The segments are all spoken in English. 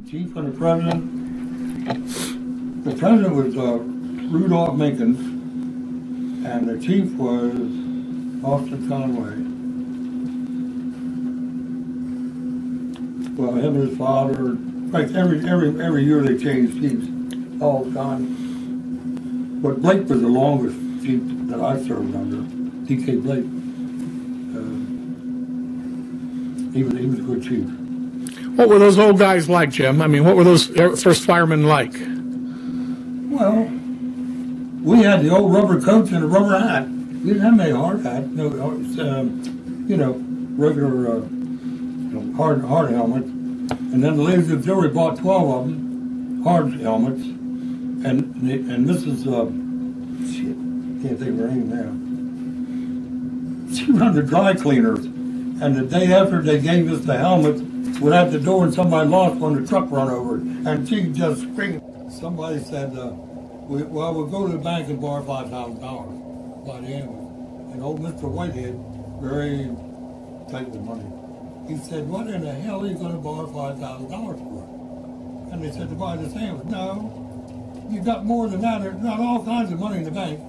chief and the president. The president was Rudolph Minkins, and the chief was Austin Conway. Well, him and his father, like every year they changed chiefs all the time. But Blake was the longest chief that I served under, D.K. Blake. He was a good chief. What were those old guys like, Jim? I mean, what were those first firemen like? Well, we had the old rubber coats and a rubber hat. We didn't have many hard hats. No, regular hard helmets. And then the ladies of auxiliary bought 12 of them, hard helmets. And Mrs. Can't think of her name now. She run the dry cleaners. And the day after they gave us the helmets, we're at the door and somebody lost one, the truck run over it. And she just screamed. Somebody said, we'll go to the bank and borrow $5,000 by the ambulance. And old Mr. Whitehead, very tight with money, he said, what in the hell are you going to borrow $5,000 for? And they said, to buy this ambulance. No, you got more than that. There's not all kinds of money in the bank.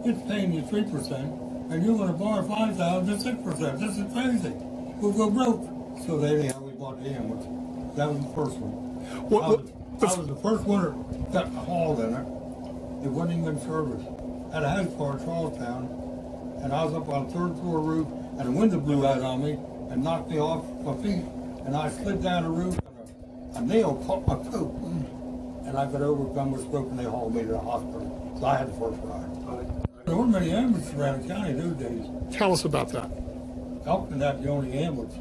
It's paying you 3%, and you're going to borrow $5,000 to 6%. This is crazy. We'll go broke. So anyhow, we bought the ambulance. That was the first one. I was the first one that got hauled in it. It wasn't even in service. At a house bar in Charlestown, and I was up on a third floor roof, and a window blew out on me and knocked me off my feet, and I slid down the roof, and a nail caught my coat, and I got overcome with stroke, and they hauled me to the hospital. So I had the first ride. There weren't many ambulances around the county those days. Tell us about that. Elkton had the only ambulance.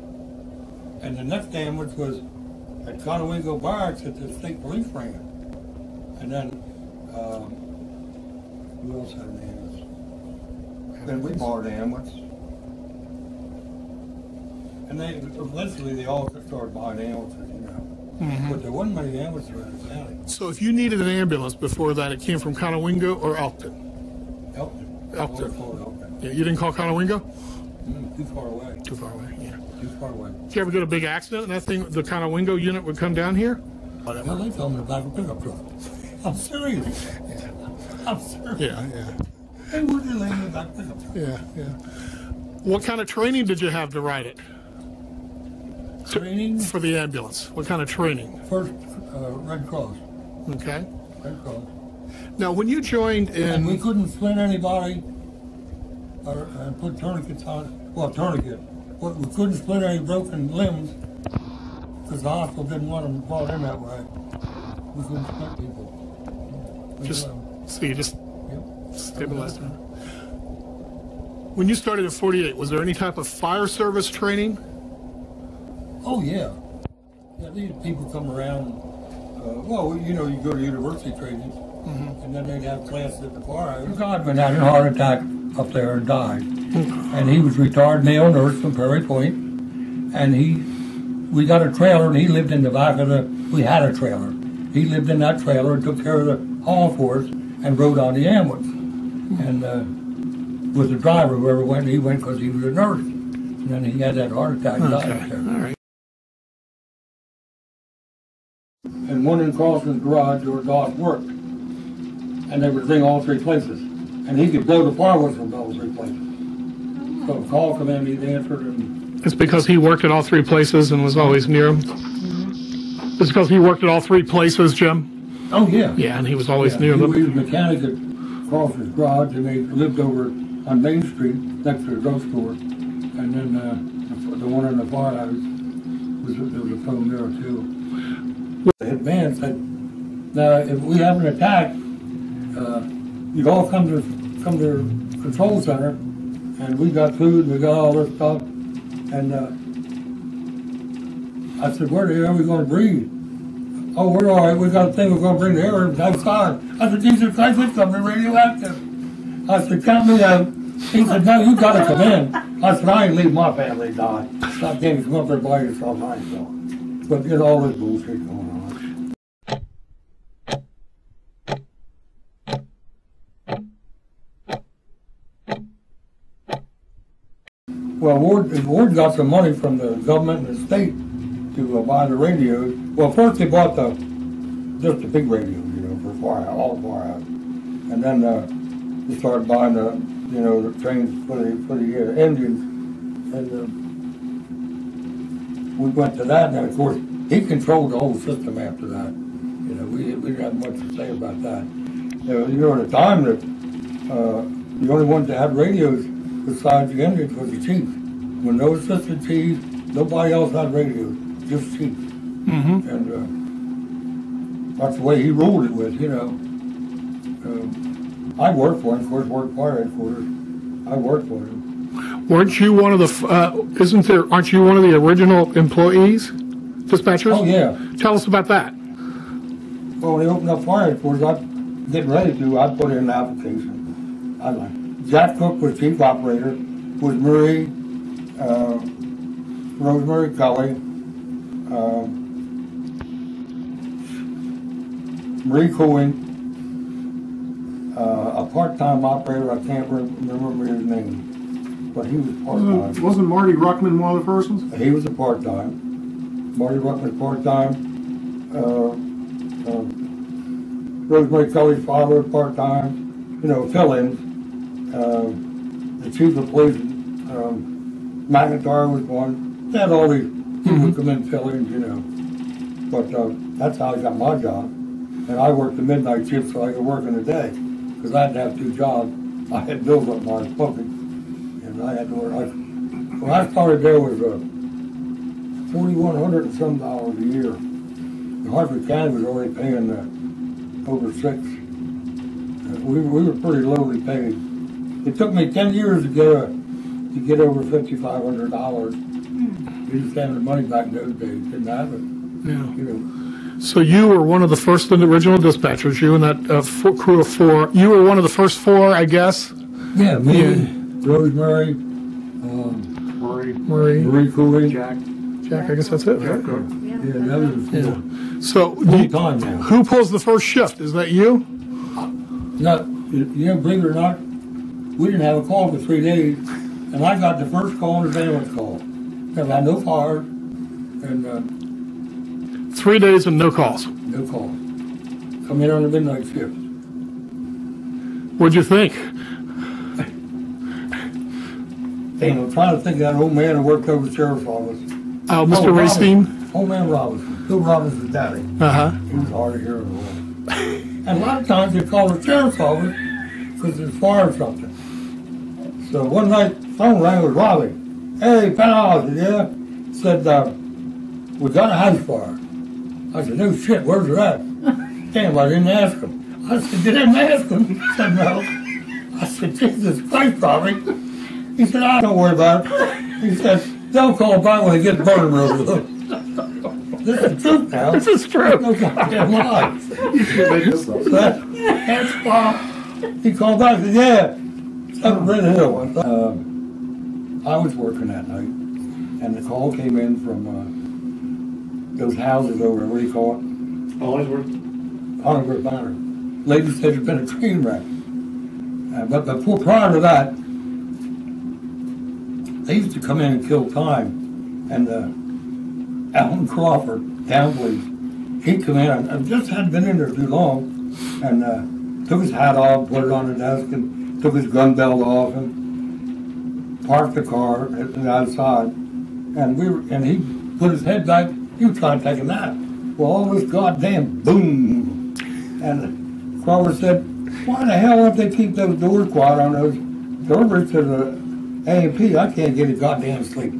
And the next ambulance was at Conowingo Barracks at the state police ran. And then, who else had an ambulance? Then we borrowed an ambulance. And eventually they all started buying ambulances, you know. Mm-hmm. But there wasn't many ambulances around the county. So if you needed an ambulance before that, it came from Conowingo or Elkton? Elkton. Yeah, you didn't call Conowingo? Too far away. Too far away, yeah. Too far away. Did you ever get a big accident and that thing, the Conowingo unit would come down here? Well, they told me about a pickup truck. I'm serious. Yeah. I'm serious. Yeah. They wouldn't lay me about a pickup truck. Yeah. What kind of training did you have to ride it? Training? For the ambulance. What kind of training? First, Red Cross. Okay. Red Cross. Now, when you joined in... And we couldn't splint anybody or put tourniquets on. Well, tourniquet. But we couldn't split any broken limbs because the hospital didn't want them brought in that way. We couldn't split people. So you just stabilized them. When you started in 48, was there any type of fire service training? Oh, yeah. Yeah, these people come around. Well, you know, you go to university training, and then they'd have classes at the firehouse. Godman had a heart attack up there and died. And he was retired male nurse from Prairie Point. And we got a trailer, and he lived in the back of we had a trailer. He lived in that trailer and took care of the hall for us and rode on the ambulance. And was the driver, whoever went, he went because he was a nurse. And then he had that heart attack and died up there. All right. And one in Carlson's garage where Doss worked. And they would ring all three places. And he could blow the fire whistle from all three places. So a call from him, he'd answered. And it's because he worked at all three places and was always near them? It's because he worked at all three places, Jim? Oh, yeah. Yeah, and he was always near them? He was a mechanic at Carlson's garage, and they lived over on Main Street next to the drugstore. And then the one in the firehouse, there was a phone there, too. The head man said, now, if we have an attack, you'd all come to the control center, and we got food, we got all this stuff, and I said, where the hell are we going to breathe? Oh, we're all right, we got a thing, we're going to bring the air outside. I said, Jesus Christ, it's something radioactive. I said, count me out. He said, no, you got to come in. I said, I ain't leaving my family to die. I can't come up there by yourself, I ain't going. But there's all this bullshit going on. Well, Ward got some money from the government and the state to buy the radios. Well, first they bought just the big radios, you know, for all firehouse, and then they started buying the trains for the engines, and we went to that, and of course he controlled the whole system after that. You know, we didn't have much to say about that. At the time that the only ones that had radios besides the engines was the chief. When those assistant chiefs, nobody else had radios, just chiefs. Mm-hmm. And that's the way he ruled it with, you know. I worked for him, of course, worked fire headquarters. I worked for him. Weren't you one of the? Aren't you one of the original employees, dispatchers? Oh yeah. Tell us about that. Well, when they opened up fire headquarters, I getting ready to. I put in an application. Jack Cook was chief operator. Was Marie, Rosemary Cully, Marie Cohen, a part-time operator. I can't remember his name, but he was part-time. Wasn't Marty Ruckman one of the first ones? He was a part-time. Marty Ruckman part-time. Rosemary Kelly's father was part-time. You know, fill-ins. The chief of police, McIntyre was one. They had all these people come in fill-ins, you know. But that's how I got my job. And I worked the midnight shift so I could work in the day. Because I had to have two jobs. I had bills up my pocket. And I had to work. When I started there was $4,100 and some dollars a year. And Hartford County was already paying over $6,000. We were pretty lowly paid. It took me 10 years to get over $5,500. You just had the money back in those days. Didn't have it. Yeah. You know. So you were one of the first original dispatchers. You and that crew of four. You were one of the first four, I guess. Yeah, me, Rosemary, Marie Cooley, Jack. I guess that's it. Right? Yeah, that was Yeah. So time now. who pulls the first shift? Is that you? No, you know, believe it or not, we didn't have a call for 3 days, and I got the first call and the ambulance call. Because I had no fire, and 3 days and no calls. no call. Come in on the midnight shift. What'd you think? And I'm trying to think of that old man who worked over the sheriff's office. Mr. Racine? Old man Robinson. Bill Robinson's daddy. Uh-huh. He was hard to hear in the world. And a lot of times they call the sheriff's office because there's fire or something. So one night, phone rang with Robbie. Hey, Penhollow, yeah? Said, we got a house fire. I said, no shit, where's it at? Damn, I didn't ask him. I said, you didn't ask him? He said, no. I said, Jesus Christ, Robbie. He said, don't worry about it. He said, they'll call back when they get burning real good. This is the truth now. This is true. No goddamn lie. You should make this up. That's Bob. He called back and said, yeah, it's up in Red Hill. I was working that night, and the call came in from those houses over there, what do you call it? Hollingsworth Manor. Lady said there's been a train wreck. But before, prior to that, they used to come in and kill time. And Alan Crawford, town police, he'd come in and just hadn't been in there too long, and took his hat off, put it on the desk, and took his gun belt off, and parked the car outside. And he put his head back. He was trying to take a nap. Well, all this goddamn boom. And Crawford said, why the hell don't they keep those doors quiet on those doors to the A&P? I can't get a goddamn sleep.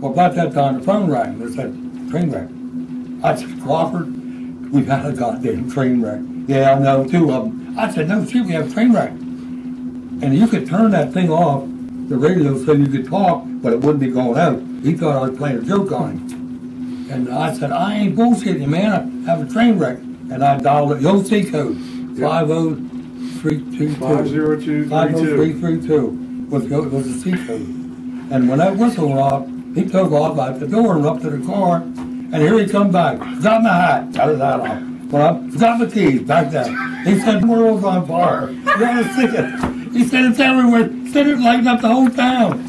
Well, about that time, the phone rang. They said, train wreck. I said, Crawford, we've had a goddamn train wreck. Yeah, I know, 2 of them. I said, no shit, we have a train wreck. And you could turn that thing off. The radio said you could talk, but it wouldn't be going out. He thought I was playing a joke on him. And I said, I ain't bullshitting you, man. I have a train wreck. And I dialed it, the OC code, 50322. 50332 was the C code. And when that whistle went off, he took off out the door and up to the car. And here he come back. Got my hat. Got his hat off. Well, I got my keys back there. He said, the world's on fire. You want to see it? He said, it's everywhere. He said, it's lighting up the whole town.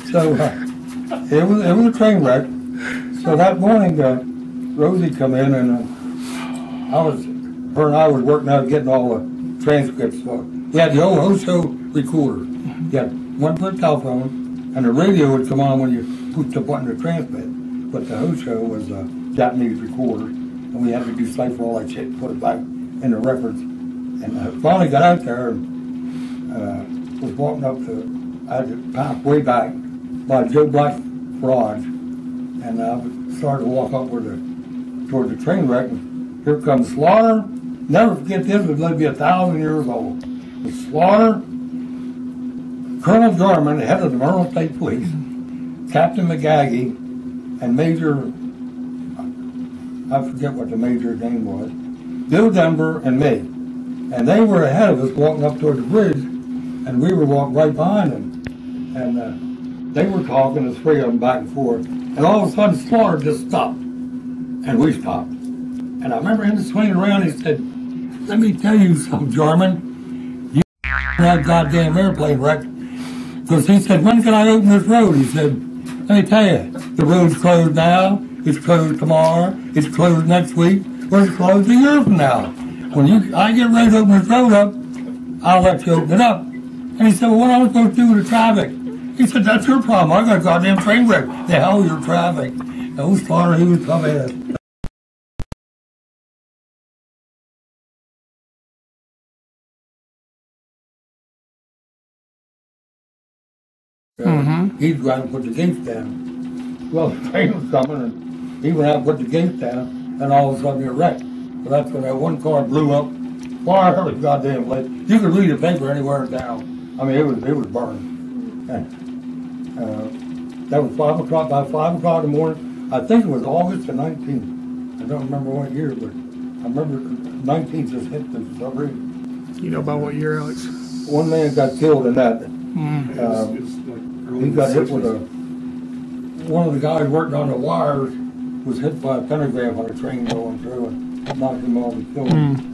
So it was a train wreck. So that morning, Rosie come in and her and I was working out getting all the transcripts. We had the old Osho recorder. You had one for the telephone, and the radio would come on when you pushed the button to transmit. But the Osho was a Japanese recorder, and we had to decipher all that shit and put it back in the records. And I finally got out there and was walking up to, I had to pass way back by Joe Black's garage, and I started to walk up toward the train wreck, and here comes Slaughter. Never forget this, it was maybe 1,000 years old. The Slaughter, Colonel Jarman, head of the Penhollow State Police, Captain McGaggy, and Major, I forget what the major's name was, Bill Denver and me. And they were ahead of us walking up toward the bridge, and we were walking right behind them. And they were talking, the three of them, back and forth. And all of a sudden, Slaughter just stopped, and we stopped. And I remember him swinging around, he said, "Let me tell you something, Jarman. You that goddamn airplane wreck." Because he said, "When can I open this road?" He said, "Let me tell you, the road's closed now, it's closed tomorrow, it's closed next week, or it's closed a year from now. When I get ready to open this road up, I'll let you open it up." And he said, "Well, what am I supposed to do with the traffic?" He said, "That's your problem. I got a goddamn train wreck. The hell your traffic." And old Slaughter, he was tough ass. He'd go out and put the gates down. Well, the train was coming, and he went out and put the gates down, and all of a sudden it wrecked. So that's when that one car blew up. Fire was goddamn late. You could read the paper anywhere in town. I mean, it was burning. And that was 5 o'clock. By 5 o'clock in the morning, I think it was August the 19th. I don't remember what year, but I remember 19th just hit the subway. You know about what year, Alex? One man got killed in that. He got hit with one of the guys working on the wires was hit by a pentagram on a train going through and knocked him off and killed him.